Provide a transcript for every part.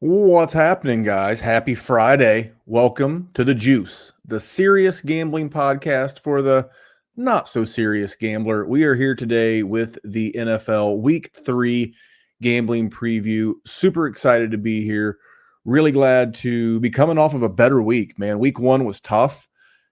What's happening, guys? Happy Friday. Welcome to The Juice, the serious gambling podcast for the not so serious gambler. We are here today with the NFL Week 3 gambling preview. Super excited to be here. Really glad to be coming off of a better week, man. Week 1 was tough.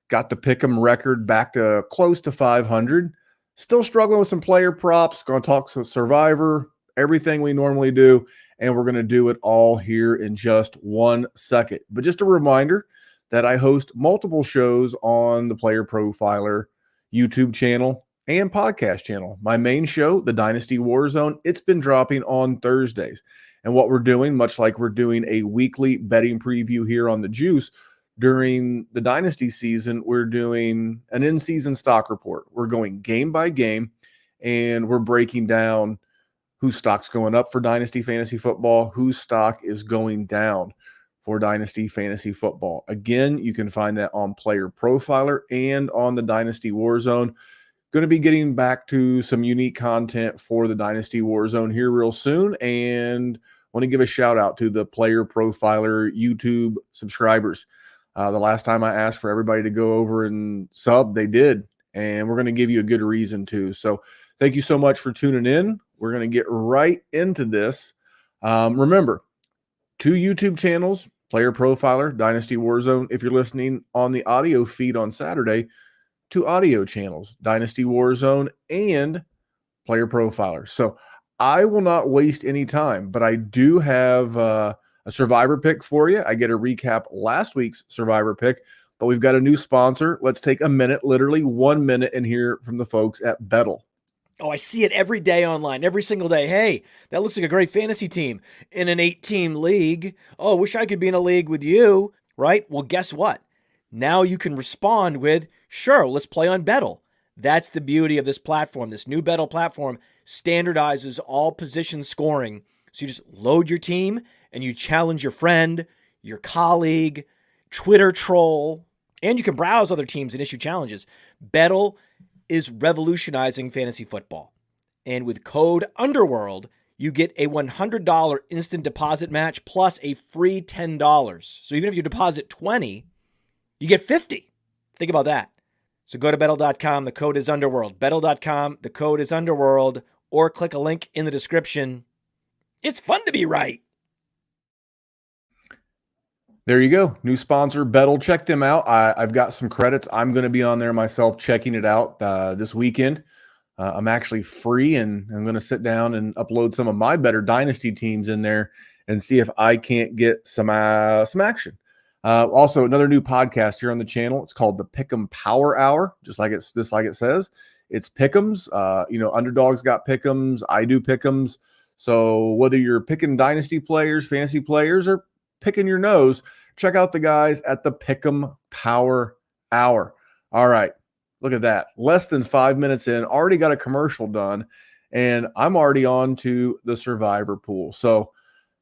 Got the pick'em record back to close to 500. Still struggling with some player props. Going to talk some Survivor, everything we normally do, and we're going to do it all here in just 1 second. But just a reminder that I host multiple shows on the Player Profiler YouTube channel and podcast channel. My main show, the Dynasty Warzone, it's been dropping on Thursdays. And what we're doing, much like we're doing a weekly betting preview here on the Juice, during the Dynasty season, we're doing an in-season stock report. We're going game by game, and we're breaking down whose stock's going up for Dynasty Fantasy Football, whose stock is going down for Dynasty Fantasy Football. Again, you can find that on Player Profiler and on the Dynasty Warzone. Going to be getting back to some unique content for the Dynasty Warzone here real soon, and want to give a shout out to the Player Profiler YouTube subscribers. The last time I asked for everybody to go over and sub, they did, and we're going to give you a good reason to. So thank you so much for tuning in. We're going to get right into this. Remember, 2 YouTube channels, Player Profiler, Dynasty Warzone. If you're listening on the audio feed on Saturday, 2 audio channels, Dynasty Warzone and Player Profiler. So I will not waste any time, but I do have a Survivor pick for you. I get to recap last week's Survivor pick, but we've got a new sponsor. Let's take a minute, literally 1 minute, and hear from the folks at Bettor. Oh, I see it every day online, every single day. Hey, that looks like a great fantasy team in an 8-team league. Oh, wish I could be in a league with you, right? Well, guess what? Now you can respond with, sure, let's play on Bettor. That's the beauty of this platform. This new Bettor platform standardizes all position scoring. So you just load your team and you challenge your friend, your colleague, Twitter troll, and you can browse other teams and issue challenges. Bettor is revolutionizing fantasy football. And with code Underworld, you get a $100 instant deposit match plus a free $10. So even if you deposit 20, you get 50. Think about that. So go to bettor.com, the code is Underworld. Bettor.com, the code is Underworld, or click a link in the description. It's fun to be right. There you go. New sponsor, Bettor. Check them out. I've got some credits. I'm going to be on there myself checking it out this weekend. I'm actually free, and I'm going to sit down and upload some of my better Dynasty teams in there and see if I can't get some action. Also, another new podcast here on the channel. It's called the Pick'em Power Hour, just like it says. It's Pick'ems. Underdogs got Pick'ems. I do Pick'ems. So whether you're picking Dynasty players, fantasy players, or picking your nose, check out the guys at the Pick'em Power Hour. All right, look at that. Less than 5 minutes in, already got a commercial done, and I'm already on to the Survivor pool. So,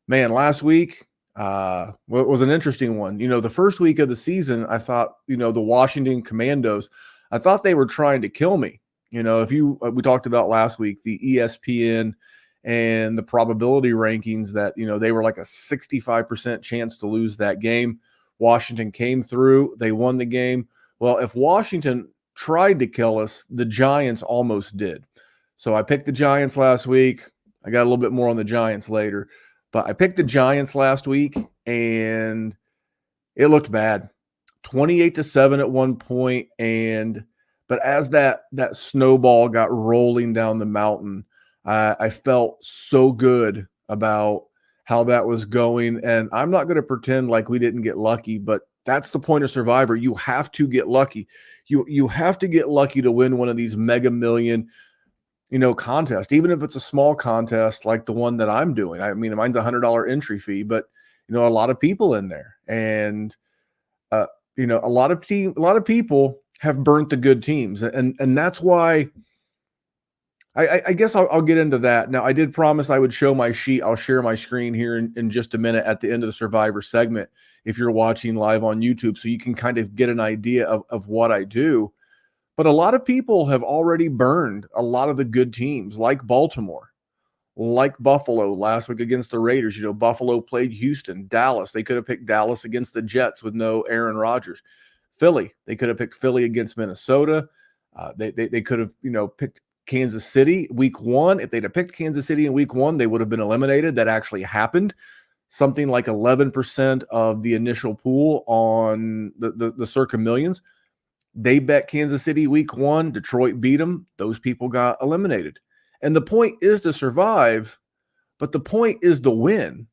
man, last week was an interesting one. The first week of the season, I thought, the Washington Commandos, I thought they were trying to kill me. We talked about last week, the ESPN and the probability rankings that, they were like a 65% chance to lose that game. Washington came through. They won the game. Well, if Washington tried to kill us, the Giants almost did. So I picked the Giants last week. I got a little bit more on the Giants later. But I picked the Giants last week, and it looked bad. 28-7 at one point. But as that snowball got rolling down the mountain, I felt so good about how that was going. And I'm not going to pretend like we didn't get lucky, but that's the point of Survivor. You have to get lucky. You have to get lucky to win one of these mega million, contest, even if it's a small contest like the one that I'm doing. I mean, mine's $100 entry fee, but a lot of people in there, and a lot of people have burnt the good teams, and that's why I guess I'll get into that. Now, I did promise I would show my sheet. I'll share my screen here in just a minute at the end of the Survivor segment if you're watching live on YouTube, so you can kind of get an idea of what I do. But a lot of people have already burned a lot of the good teams, like Baltimore, like Buffalo last week against the Raiders. Buffalo played Houston, Dallas. They could have picked Dallas against the Jets with no Aaron Rodgers. Philly, they could have picked Philly against Minnesota. They could have, picked Kansas City week 1. If they'd have picked Kansas City in week 1, they would have been eliminated. That actually happened. Something like 11% of the initial pool on the Circa Millions, they bet Kansas City week 1. Detroit beat them. Those people got eliminated. And the point is to survive, but the point is to win.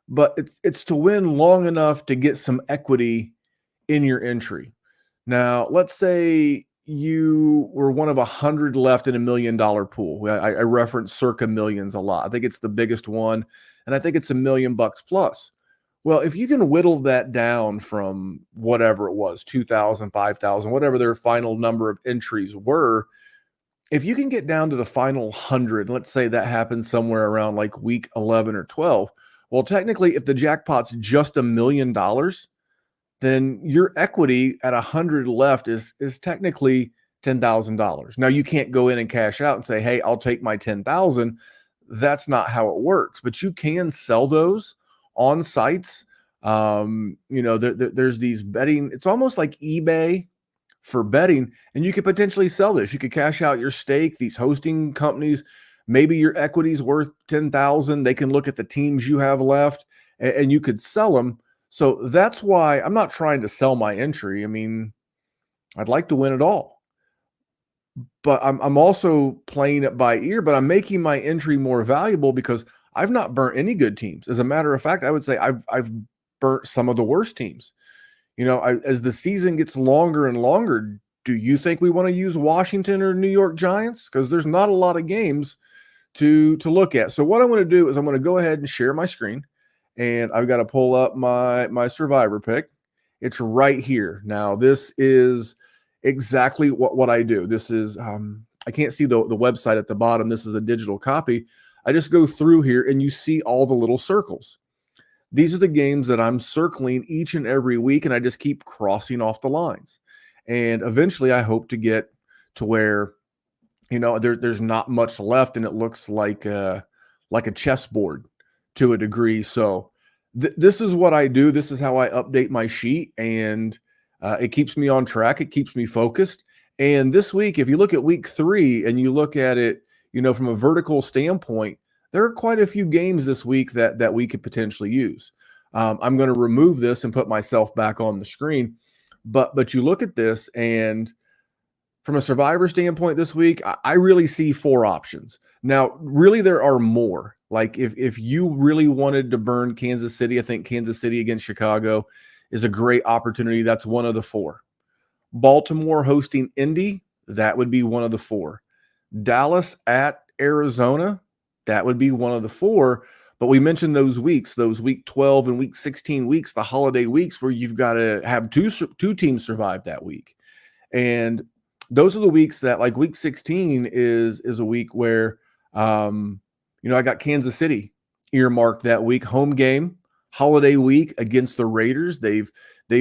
But it's to win long enough to get some equity in your entry. Now, let's say you were one of 100 left in $1 million pool. I reference Circa Millions a lot. I think it's the biggest one, and I think it's $1 million plus. Well, if you can whittle that down from whatever it was, 2,000, 5,000, whatever their final number of entries were, if you can get down to the final 100, let's say that happens somewhere around like week 11 or 12, well, technically, if the jackpot's just $1 million, then your equity at 100 left is technically $10,000. Now, you can't go in and cash out and say, hey, I'll take my 10,000. That's not how it works, but you can sell those on sites. There's these betting, it's almost like eBay for betting, and you could potentially sell this. You could cash out your stake. These hosting companies, maybe your equity's worth 10,000. They can look at the teams you have left, and you could sell them. So that's why I'm not trying to sell my entry. I mean, I'd like to win it all, but I'm also playing it by ear, but I'm making my entry more valuable because I've not burnt any good teams. As a matter of fact, I would say I've burnt some of the worst teams. As the season gets longer and longer, do you think we want to use Washington or New York Giants? Because there's not a lot of games to look at. So what I'm going to do is I'm going to go ahead and share my screen, and I've got to pull up my survivor pick. It's right here. Now, this is exactly what I do. This is, I can't see the website at the bottom. This is a digital copy. I just go through here, and you see all the little circles. These are the games that I'm circling each and every week, and I just keep crossing off the lines. And eventually I hope to get to where, there's not much left, and it looks like a chessboard to a degree. So this is what I do. This is how I update my sheet, and it keeps me on track. It keeps me focused. And this week, if you look at week 3 and you look at it, from a vertical standpoint, there are quite a few games this week that we could potentially use. I'm going to remove this and put myself back on the screen. But you look at this, and from a survivor standpoint this week, I really see 4 options. Now, really, there are more. Like if you really wanted to burn Kansas City, I think Kansas City against Chicago is a great opportunity. That's one of the 4. Baltimore hosting Indy, that would be one of the 4. Dallas at Arizona, that would be one of the 4. But we mentioned those weeks, those week 12 and week 16 weeks, the holiday weeks where you've got to have two teams survive that week. And those are the weeks that, like week 16 is a week where, I got Kansas City earmarked that week, home game, holiday week against the Raiders. They've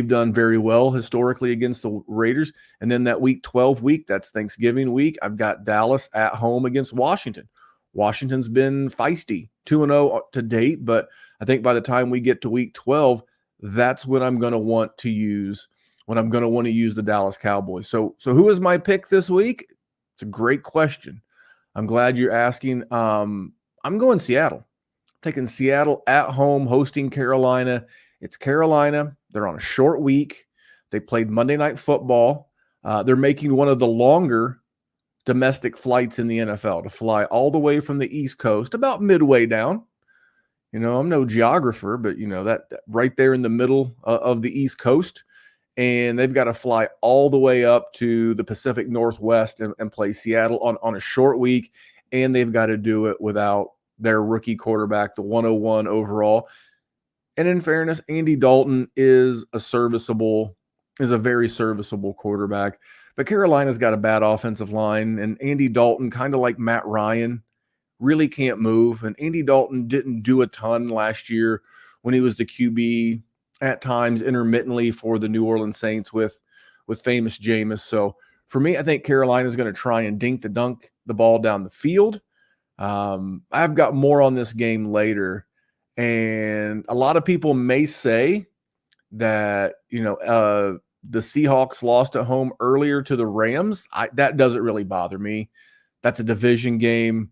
done very well historically against the Raiders. And then that week 12 week, that's Thanksgiving week, I've got Dallas at home against Washington. Washington's been feisty, 2-0 to date, but I think by the time we get to week 12, that's when I'm going to want to use the Dallas Cowboys. So who is my pick this week? It's a great question. I'm glad you're asking. I'm going Seattle. Taking Seattle at home, hosting Carolina. It's Carolina. They're on a short week. They played Monday Night Football. They're making one of the longer domestic flights in the NFL to fly all the way from the East Coast, about midway down. I'm no geographer, but that right there in the middle of the East Coast. And they've got to fly all the way up to the Pacific Northwest and play Seattle on a short week. And they've got to do it without their rookie quarterback, the 101 overall. And in fairness, Andy Dalton is a very serviceable quarterback. But Carolina's got a bad offensive line, and Andy Dalton, kind of like Matt Ryan, really can't move. And Andy Dalton didn't do a ton last year when he was the QB at times intermittently for the New Orleans Saints with famous Jameis. So for me, I think Carolina's going to try and dunk the ball down the field. I've got more on this game later, and a lot of people may say that, the Seahawks lost at home earlier to the Rams. That doesn't really bother me. That's a division game.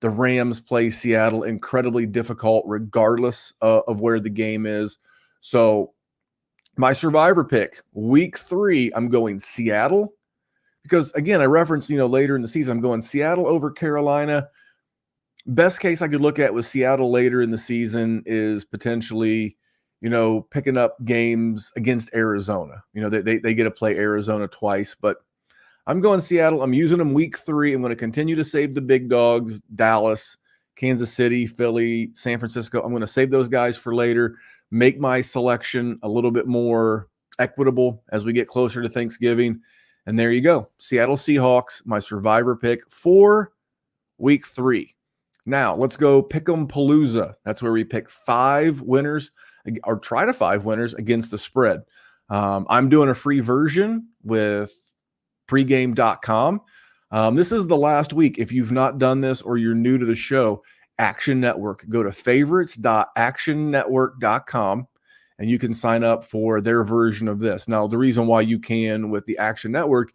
The Rams play Seattle incredibly difficult regardless of where the game is. So my survivor pick, week 3, I'm going Seattle because, again, I referenced, later in the season, I'm going Seattle over Carolina. Best case I could look at with Seattle later in the season is potentially, picking up games against Arizona. They get to play Arizona twice, but I'm going Seattle. I'm using them week 3. I'm going to continue to save the big dogs, Dallas, Kansas City, Philly, San Francisco. I'm going to save those guys for later, make my selection a little bit more equitable as we get closer to Thanksgiving. And there you go. Seattle Seahawks, my survivor pick for week 3. Now let's go pick 'em Palooza. That's where we pick 5 winners or try to 5 winners against the spread. I'm doing a free version with pregame.com. This is the last week. If you've not done this or you're new to the show, Action Network, go to favorites.actionnetwork.com and you can sign up for their version of this. Now, the reason why you can with the Action Network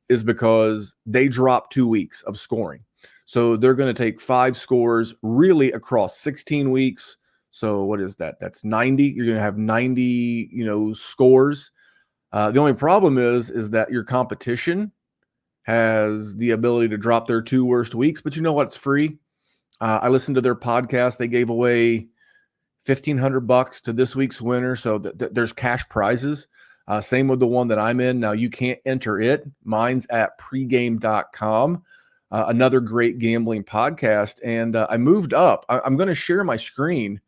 is because they drop 2 weeks of scoring. So they're going to take 5 scores really across 16 weeks. So what is that? That's 90. You're going to have 90, scores. The only problem is that your competition has the ability to drop their 2 worst weeks, but you know what? It's free. I listened to their podcast. They gave away $1,500 to this week's winner. So there's cash prizes. Same with the one that I'm in. Now you can't enter it. Mine's at pregame.com. Another great gambling podcast. And I moved up. I'm going to share my screen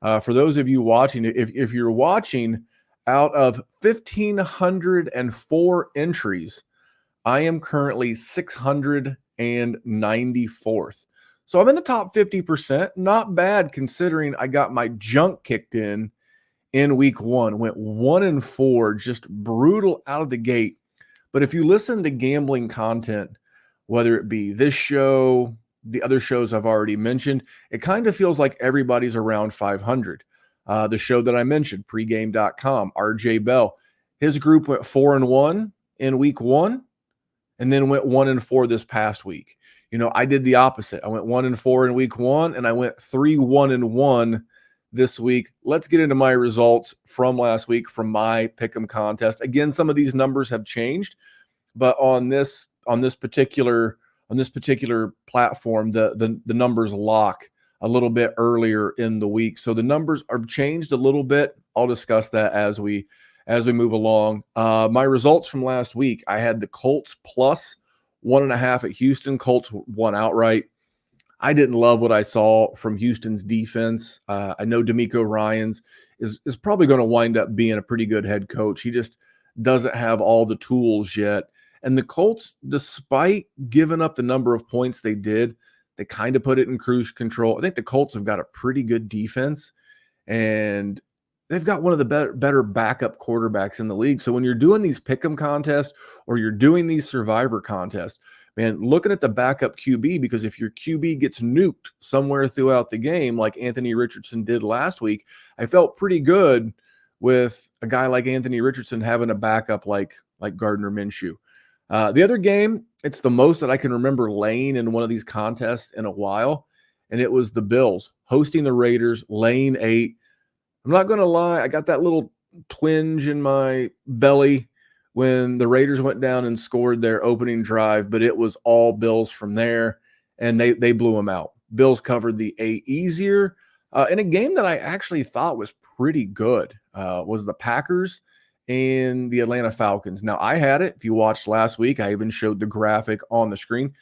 for those of you watching. If you're watching, out of 1,504 entries, I am currently 694th. So I'm in the top 50%. Not bad considering I got my junk kicked in week 1. Went 1-4, just brutal out of the gate. But if you listen to gambling content, whether it be this show, the other shows I've already mentioned, it kind of feels like everybody's around 500. The show that I mentioned, pregame.com, RJ Bell, his group went 4-1 in week 1 and then went 1-4 this past week. I did the opposite. I went 1-4 in week 1 and I went 3-1-1 this week. Let's get into my results from last week from my pick'em contest. Again, some of these numbers have changed, but on this particular platform, the numbers lock a little bit earlier in the week. So the numbers are changed a little bit. I'll discuss that as we move along. My results from last week, I had the Colts plus 1.5 at Houston. Colts won outright. I didn't love what I saw from Houston's defense. I know DeMeco Ryans is probably going to wind up being a pretty good head coach. He just doesn't have all the tools yet. And the Colts, despite giving up the number of points they did, they kind of put it in cruise control. I think the Colts have got a pretty good defense, and they've got one of the better backup quarterbacks in the league. So when you're doing these pick'em contests or you're doing these survivor contests, man, looking at the backup QB, because if your QB gets nuked somewhere throughout the game, like Anthony Richardson did last week, I felt pretty good with a guy like Anthony Richardson having a backup like Gardner Minshew. The other game, it's the most that I can remember laying in one of these contests in a while, and it was the Bills hosting the Raiders, laying 8. I'm not going to lie, I got that little twinge in my belly when the Raiders went down and scored their opening drive, but it was all Bills from there, and they blew them out. Bills covered the 8 easier. In a game that I actually thought was pretty good was the Packers and the Atlanta Falcons. Now, I had it. If you watched last week, I even showed the graphic on the screen.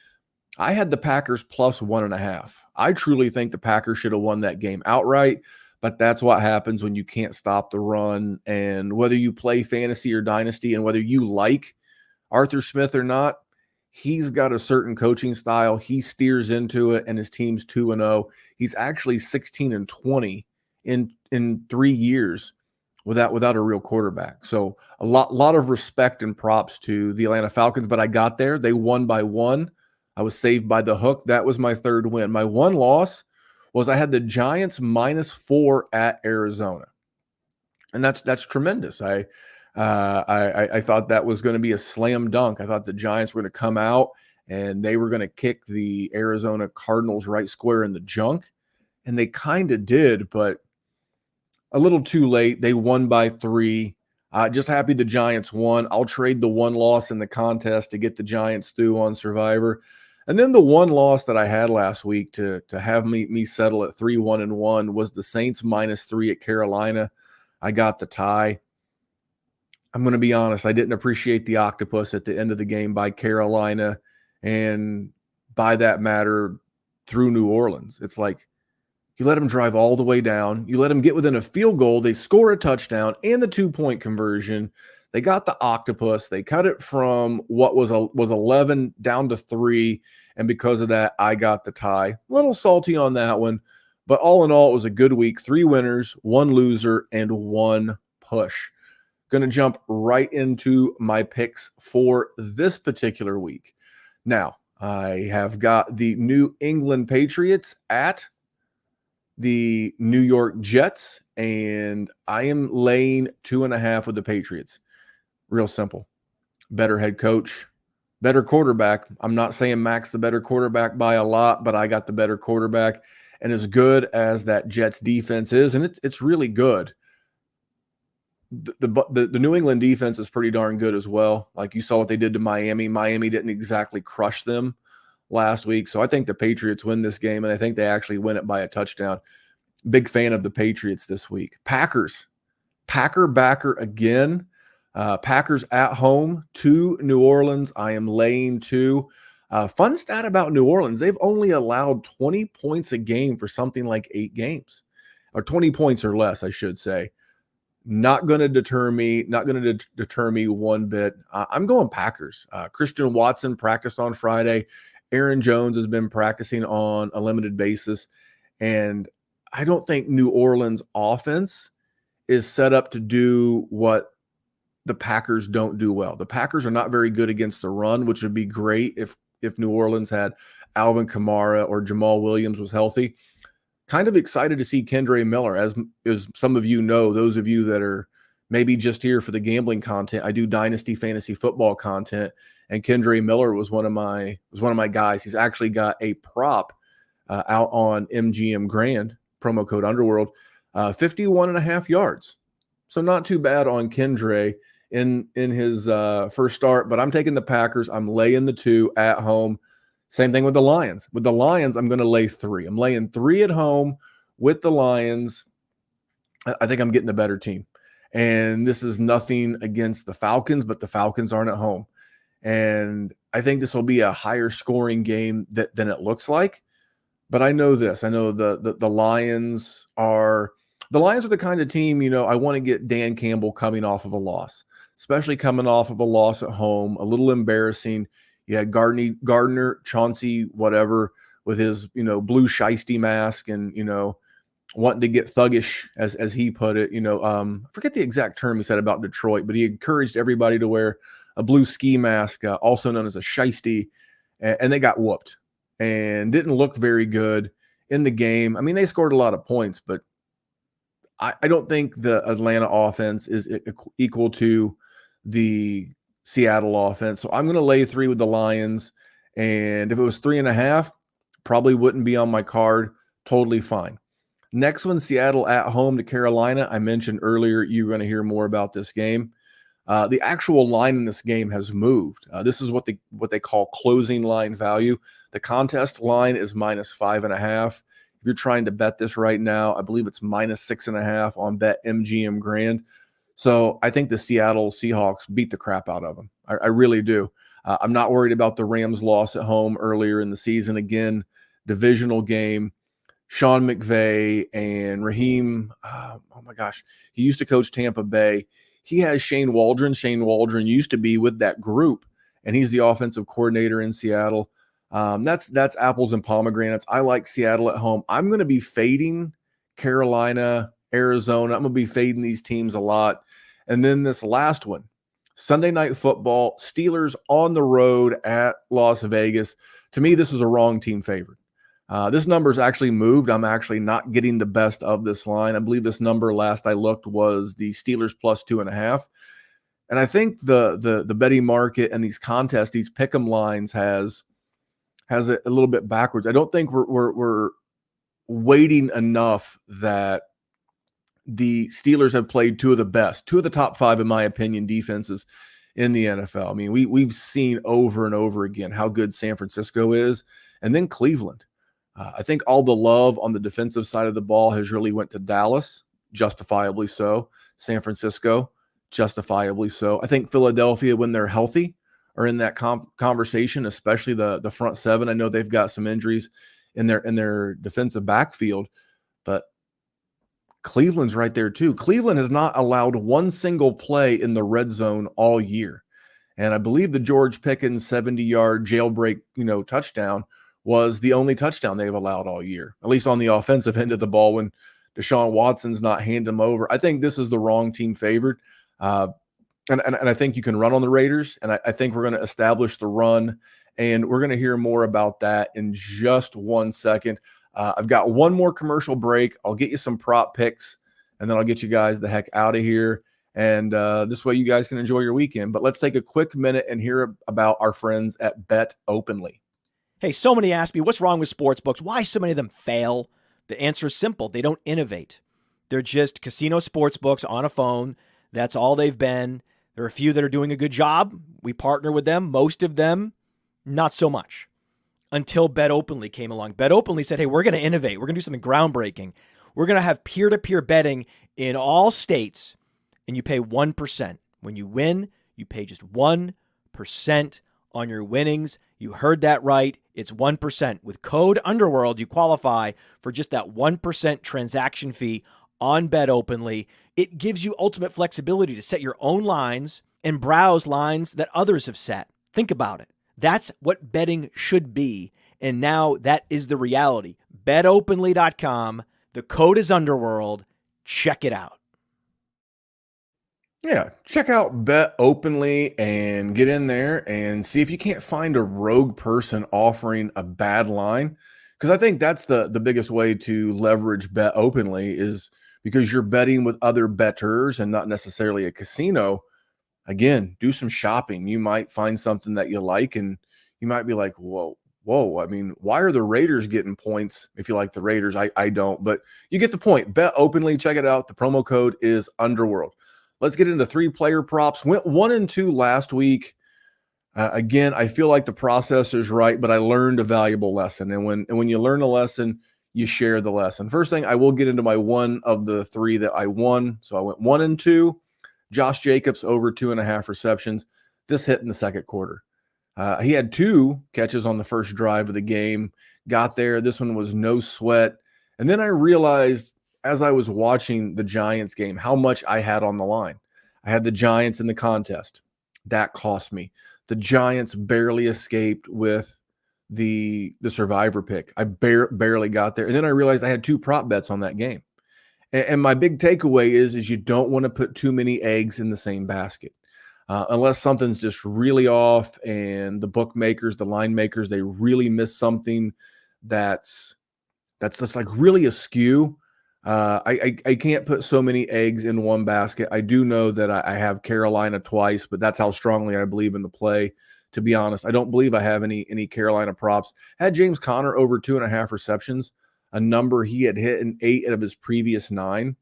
I had the Packers plus 1.5. I truly think the Packers should have won that game outright, but that's what happens when you can't stop the run. And whether you play fantasy or dynasty and whether you like Arthur Smith or not, he's got a certain coaching style. He steers into it, and his team's 2-0. He's actually 16-20 in 3 years without a real quarterback. So a lot of respect and props to the Atlanta Falcons, but I got there. They won by 1. I was saved by the hook. That was my third win. My one loss was I had the Giants -4 at Arizona, and that's tremendous. I thought that was going to be a slam dunk. I thought the Giants were going to come out and they were going to kick the Arizona Cardinals right square in the junk, and they kind of did, but a little too late. They won by 3. Just happy the Giants won. I'll trade the one loss in the contest to get the Giants through on Survivor. And then the one loss that I had last week to have me settle at 3-1-1 was the Saints -3 at Carolina. I got the tie. I'm going to be honest, I didn't appreciate the octopus at the end of the game by Carolina, and by that matter, through New Orleans. It's like, you let them drive all the way down. You let them get within a field goal. They score a touchdown and the 2-point conversion. They got the octopus. They cut it from what was 11 down to 3. And because of that, I got the tie. A little salty on that one. But all in all, it was a good week. 3 winners, 1 loser, and 1 push. Going to jump right into my picks for this particular week. Now, I have got the New England Patriots at the New York Jets, and I am laying 2.5 with the Patriots. Real simple. Better head coach, better quarterback. I'm not saying Mac's the better quarterback by a lot, but I got the better quarterback. And as good as that Jets defense is, and it's really good, the New England defense is pretty darn good as well. Like you saw what they did to Miami. Miami didn't exactly crush them last week. So I think the Patriots win this game, and I think they actually win it by a touchdown. Big fan of the Patriots this week. Packers. Packer backer again. Packers at home to New Orleans. I am laying 2. Fun stat about New Orleans. They've only allowed 20 points a game for something like 8 games. Or 20 points or less, I should say. Not going to deter me. Not going to deter me one bit. I'm going Packers. Christian Watson practiced on Friday. Aaron Jones has been practicing on a limited basis. And I don't think New Orleans offense is set up to do what the Packers don't do well. The Packers are not very good against the run, which would be great if New Orleans had Alvin Kamara or Jamal Williams was healthy. Kind of excited to see Kendre Miller. As some of you know, those of you that are maybe just here for the gambling content, I do Dynasty fantasy football content, and Kendre Miller was one of my guys. He's actually got a prop out on MGM Grand, promo code Underworld, 51.5 yards. So not too bad on Kendre in his first start, but I'm taking the Packers. I'm laying the 2 at home. Same thing with the Lions. With the Lions, I'm going to lay 3. I'm laying 3 at home with the Lions. I think I'm getting the better team. And this is nothing against the Falcons, but the Falcons aren't at home. And I think this will be a higher scoring game than it looks like. But I know this. I know the Lions are the kind of team, I want to get Dan Campbell coming off of a loss, especially coming off of a loss at home, a little embarrassing. You had Gardner, Chauncey, whatever, with his, blue shiesty mask and, wanting to get thuggish, as he put it. I forget the exact term he said about Detroit, but he encouraged everybody to wear a blue ski mask, also known as a shiesty, and they got whooped and didn't look very good in the game. I mean, they scored a lot of points, but I don't think the Atlanta offense is equal to the Seattle offense. So I'm going to lay 3 with the Lions. And if it was 3.5, probably wouldn't be on my card. Totally fine. Next one, Seattle at home to Carolina. I mentioned earlier you're going to hear more about this game. The actual line in this game has moved. This is what they call closing line value. The contest line is -5.5. If you're trying to bet this right now, I believe it's -6.5 on Bet MGM Grand. So I think the Seattle Seahawks beat the crap out of them. I really do. I'm not worried about the Rams' loss at home earlier in the season. Again, divisional game. Sean McVay and Raheem, oh my gosh, he used to coach Tampa Bay. He has Shane Waldron. Shane Waldron used to be with that group, and he's the offensive coordinator in Seattle. That's apples and pomegranates. I like Seattle at home. I'm going to be fading Carolina, Arizona. I'm going to be fading these teams a lot. And then this last one, Sunday Night Football, Steelers on the road at Las Vegas. To me, this is a wrong team favorite. This number's actually moved. I'm actually not getting the best of this line. I believe this number last I looked was the Steelers plus 2.5. And I think the betting market and these contests, these pick'em lines has it a little bit backwards. I don't think we're waiting enough that the Steelers have played two of the top five, in my opinion, defenses in the NFL. I mean, we've seen over and over again how good San Francisco is, and then Cleveland. I think all the love on the defensive side of the ball has really went to Dallas, justifiably so. San Francisco, justifiably so. I think Philadelphia, when they're healthy, are in that conversation, especially the front seven. I know they've got some injuries in their defensive backfield, but Cleveland's right there too. Cleveland has not allowed one single play in the red zone all year. And I believe the George Pickens 70-yard jailbreak, touchdown was the only touchdown they've allowed all year, at least on the offensive end of the ball when Deshaun Watson's not handing them over. I think this is the wrong team favored. And I think you can run on the Raiders, and I think we're going to establish the run, and we're going to hear more about that in just 1 second. I've got one more commercial break. I'll get you some prop picks, and then I'll get you guys the heck out of here. And this way you guys can enjoy your weekend. But let's take a quick minute and hear about our friends at Bet Openly. Hey, so many ask me, what's wrong with sportsbooks? Why so many of them fail? The answer is simple. They don't innovate. They're just casino sportsbooks on a phone. That's all they've been. There are a few that are doing a good job. We partner with them. Most of them, not so much. Until Bet Openly came along. Bet Openly said, hey, we're going to innovate. We're going to do something groundbreaking. We're going to have peer-to-peer betting in all states, and you pay 1%. When you win, you pay just 1% on your winnings. You heard that right. It's 1%. With code Underworld, you qualify for just that 1% transaction fee on Bet Openly. It gives you ultimate flexibility to set your own lines and browse lines that others have set. Think about it. That's what betting should be. And now that is the reality. BetOpenly.com. The code is Underworld. Check it out. Yeah, check out Bet Openly and get in there and see if you can't find a rogue person offering a bad line. Because I think that's the biggest way to leverage Bet Openly, is because you're betting with other bettors and not necessarily a casino. Again, do some shopping. You might find something that you like, and you might be like, whoa. I mean, why are the Raiders getting points? If you like the Raiders, I don't, but you get the point. Bet Openly, check it out. The promo code is Underworld. Let's get into 3-player props. Went 1 and 2 last week. Again, I feel like the process is right, but I learned a valuable lesson. And when you learn a lesson, you share the lesson. First thing, I will get into my one of the 3 that I won. So I went 1 and 2. Josh Jacobs over 2.5 receptions. This hit in the second quarter. He had 2 catches on the first drive of the game. Got there. This one was no sweat. And then I realized, as I was watching the Giants game, how much I had on the line. I had the Giants in the contest. That cost me. The Giants barely escaped with the survivor pick. I barely got there. And then I realized I had 2 prop bets on that game. And my big takeaway is you don't want to put too many eggs in the same basket. Unless something's just really off and the bookmakers, the line makers, they really miss something that's like really askew. I can't put so many eggs in one basket. I do know that I have Carolina twice, but that's how strongly I believe in the play. To be honest, I don't believe I have any Carolina props. I had James Conner over 2.5 receptions, a number he had hit in 8 out of his previous 9,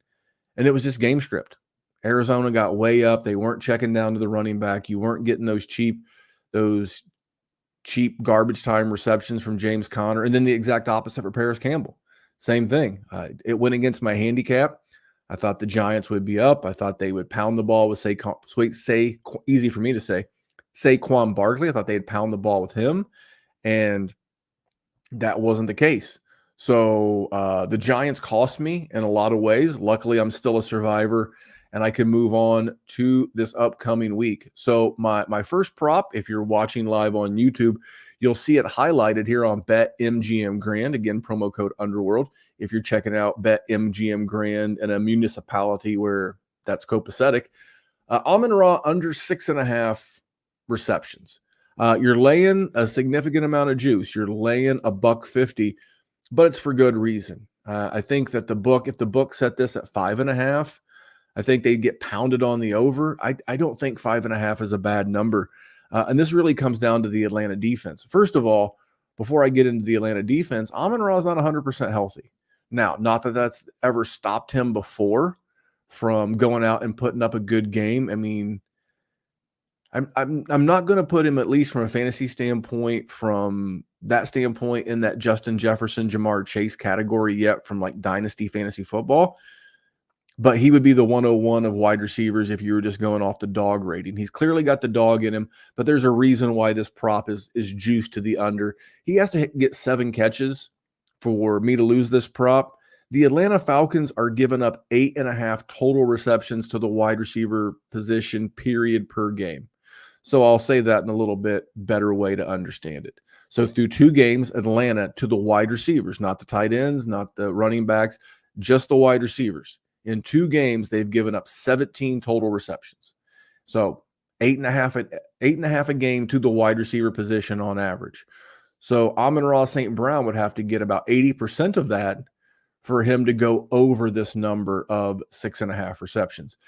and it was just game script. Arizona got way up. They weren't checking down to the running back. You weren't getting those cheap garbage time receptions from James Conner, and then the exact opposite for Paris Campbell. Same thing. It went against my handicap. I thought the Giants would be up. I thought they would pound the ball with easy for me to say, Saquon Barkley. I thought they'd pound the ball with him, and that wasn't the case. So the Giants cost me in a lot of ways. Luckily, I'm still a survivor, and I can move on to this upcoming week. So my first prop, if you're watching live on YouTube, you'll see it highlighted here on BetMGM Grand. Again, promo code Underworld. If you're checking out BetMGM Grand in a municipality where that's copacetic, Amon-Ra under 6.5 receptions. You're laying a significant amount of juice. You're laying $1.50, but it's for good reason. I think that if the book set this at 5.5, I think they'd get pounded on the over. I don't think 5.5 is a bad number. And this really comes down to the Atlanta defense. First of all, before I get into the Atlanta defense, Amon-Ra is not 100% healthy. Now, not that that's ever stopped him before from going out and putting up a good game. I mean, I'm not going to put him, at least from a fantasy standpoint, from that standpoint, in that Justin Jefferson, Jamar Chase category yet from like Dynasty fantasy football. But he would be the 101 of wide receivers if you were just going off the dog rating. He's clearly got the dog in him, but there's a reason why this prop is juiced to the under. He has to get 7 catches for me to lose this prop. The Atlanta Falcons are giving up 8.5 total receptions to the wide receiver position, period, per game. So I'll say that in a little bit better way to understand it. So through 2 games, Atlanta, to the wide receivers, not the tight ends, not the running backs, just the wide receivers. In 2 games, they've given up 17 total receptions. So 8.5 a game to the wide receiver position on average. So Amon-Ra St. Brown would have to get about 80% of that for him to go over this number of 6.5 receptions.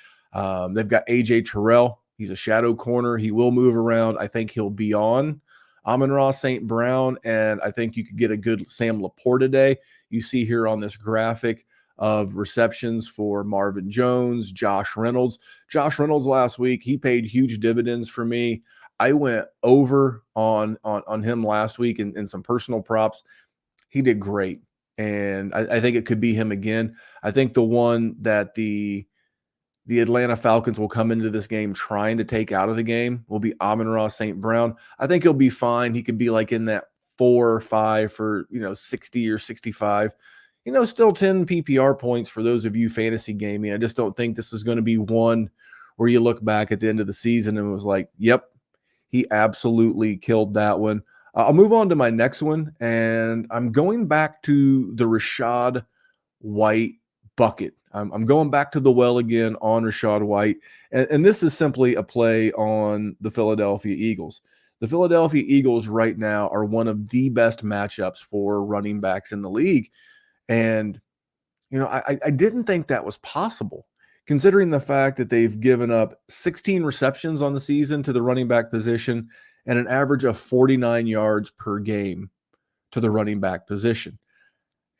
They've got A.J. Terrell. He's a shadow corner. He will move around. I think he'll be on Amon-Ra St. Brown, and I think you could get a good Sam Laporta day. You see here on this graphic of receptions for Marvin Jones, Josh Reynolds. Josh Reynolds last week, he paid huge dividends for me. I went over on him last week in some personal props. He did great, and I think it could be him again. I think the one that the Atlanta Falcons will come into this game trying to take out of the game will be Amon-Ra St. Brown. I think he'll be fine. He could be like in that 4 or 5 for 60 or 65. Still 10 PPR points for those of you fantasy gaming. I just don't think this is going to be one where you look back at the end of the season and was like, yep, he absolutely killed that one. I'll move on to my next one, and I'm going back to the Rachaad White bucket. I'm going back to the well again on Rachaad White, and this is simply a play on the Philadelphia Eagles. The Philadelphia Eagles right now are one of the best matchups for running backs in the league. And, I didn't think that was possible, considering the fact that they've given up 16 receptions on the season to the running back position and an average of 49 yards per game to the running back position.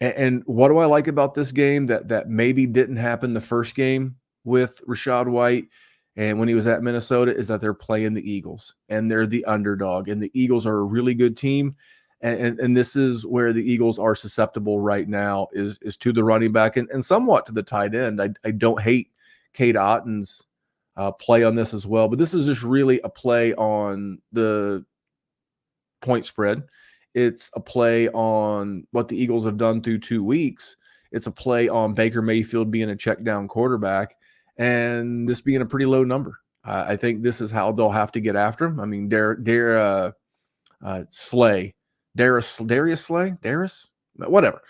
And what do I like about this game that maybe didn't happen the first game with Rachaad White and when he was at Minnesota is that they're playing the Eagles, and they're the underdog, and the Eagles are a really good team. And this is where the Eagles are susceptible right now is to the running back and somewhat to the tight end. I don't hate Cade Otton's play on this as well, but this is just really a play on the point spread. It's a play on what the Eagles have done through 2 weeks. It's a play on Baker Mayfield being a check down quarterback and this being a pretty low number. I think this is how they'll have to get after him. I mean, Darius Slay, whatever.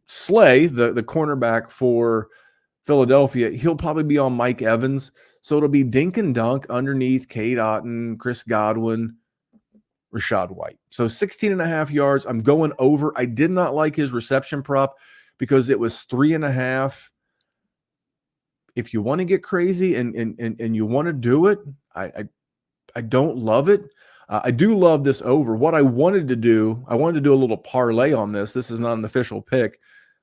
Slay, the cornerback for Philadelphia, he'll probably be on Mike Evans. So it'll be dink and dunk underneath Cade Otton, Chris Godwin, Rachaad White. So 16.5 yards. I'm going over. I did not like his reception prop because it was 3.5. If you want to get crazy and you want to do it, I don't love it. I do love this over. What I wanted to do a little parlay on this. This is not an official pick,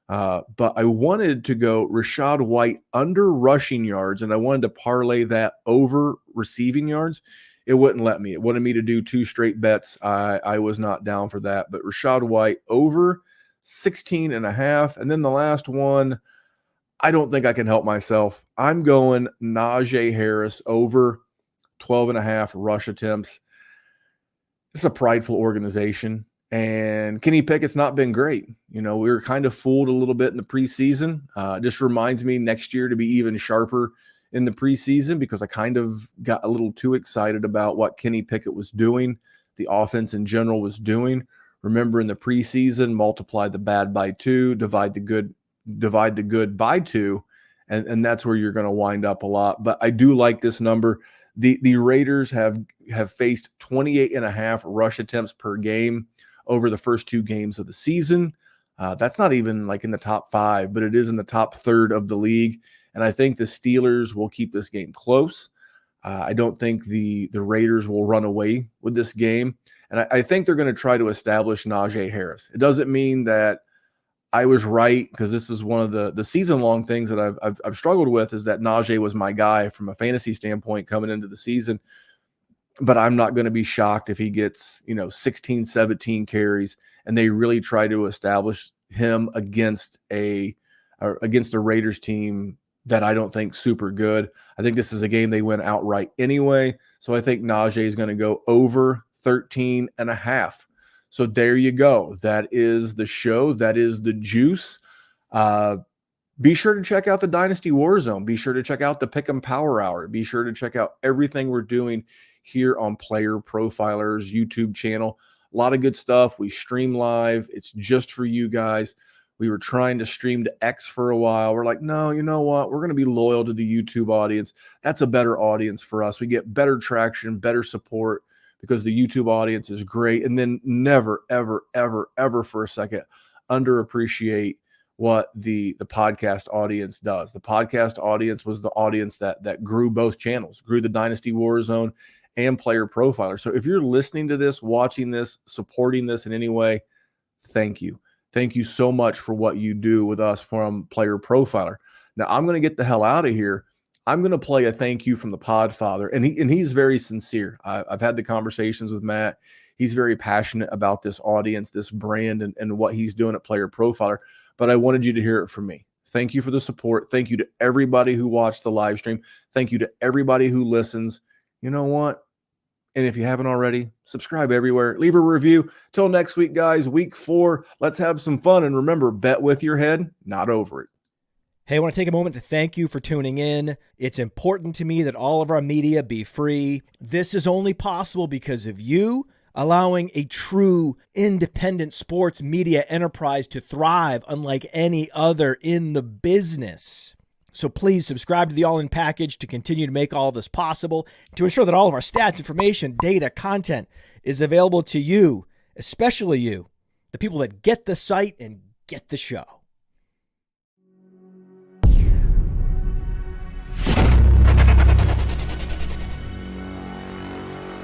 but I wanted to go Rachaad White under rushing yards, and I wanted to parlay that over receiving yards. It wouldn't let me. It wanted me to do 2 straight bets. I was not down for that, but Rachaad White over 16.5. And then the last one, I don't think I can help myself. I'm going Najee Harris over 12.5 rush attempts. It's a prideful organization, and Kenny Pickett's not been great. We were kind of fooled a little bit in the preseason. It just reminds me next year to be even sharper in the preseason because I kind of got a little too excited about what Kenny Pickett was doing, the offense in general was doing. Remember in the preseason, multiply the bad by 2, divide the good by 2, and that's where you're going to wind up a lot. But I do like this number. The Raiders have faced 28.5 rush attempts per game over the first 2 games of the season. That's not even like in the top 5, but it is in the top third of the league. And I think the Steelers will keep this game close. I don't think the Raiders will run away with this game. And I think they're going to try to establish Najee Harris. It doesn't mean that I was right, because this is one of the season-long things that I've struggled with, is that Najee was my guy from a fantasy standpoint coming into the season. But I'm not going to be shocked if he gets, 16, 17 carries, and they really try to establish him against a Raiders team that I don't think super good. I think this is a game they win outright anyway. So I think Najee is going to go over 13.5. So there you go. That is the show. That is the juice. Be sure to check out the Dynasty Warzone. Be sure to check out the Pick'em Power Hour. Be sure to check out everything we're doing here on Player Profiler's YouTube channel. A lot of good stuff. We stream live. It's just for you guys. We were trying to stream to X for a while. We're like, no, you know what? We're going to be loyal to the YouTube audience. That's a better audience for us. We get better traction, better support, because the YouTube audience is great. And then never, ever, ever, ever for a second underappreciate what the podcast audience does. The podcast audience was the audience that grew both channels, grew the Dynasty Warzone and Player Profiler. So if you're listening to this, watching this, supporting this in any way, thank you. Thank you so much for what you do with us from Player Profiler. Now, I'm going to get the hell out of here. I'm going to play a thank you from the Podfather, and he's very sincere. I've had the conversations with Matt. He's very passionate about this audience, this brand, and what he's doing at Player Profiler. But I wanted you to hear it from me. Thank you for the support. Thank you to everybody who watched the live stream. Thank you to everybody who listens. You know what? And if you haven't already, subscribe everywhere. Leave a review. Till next week, guys, week 4. Let's have some fun. And remember, bet with your head, not over it. Hey, I want to take a moment to thank you for tuning in. It's important to me that all of our media be free. This is only possible because of you allowing a true independent sports media enterprise to thrive unlike any other in the business. So please subscribe to the All-In Package to continue to make all of this possible, to ensure that all of our stats, information, data, content is available to you, especially you, the people that get the site and get the show.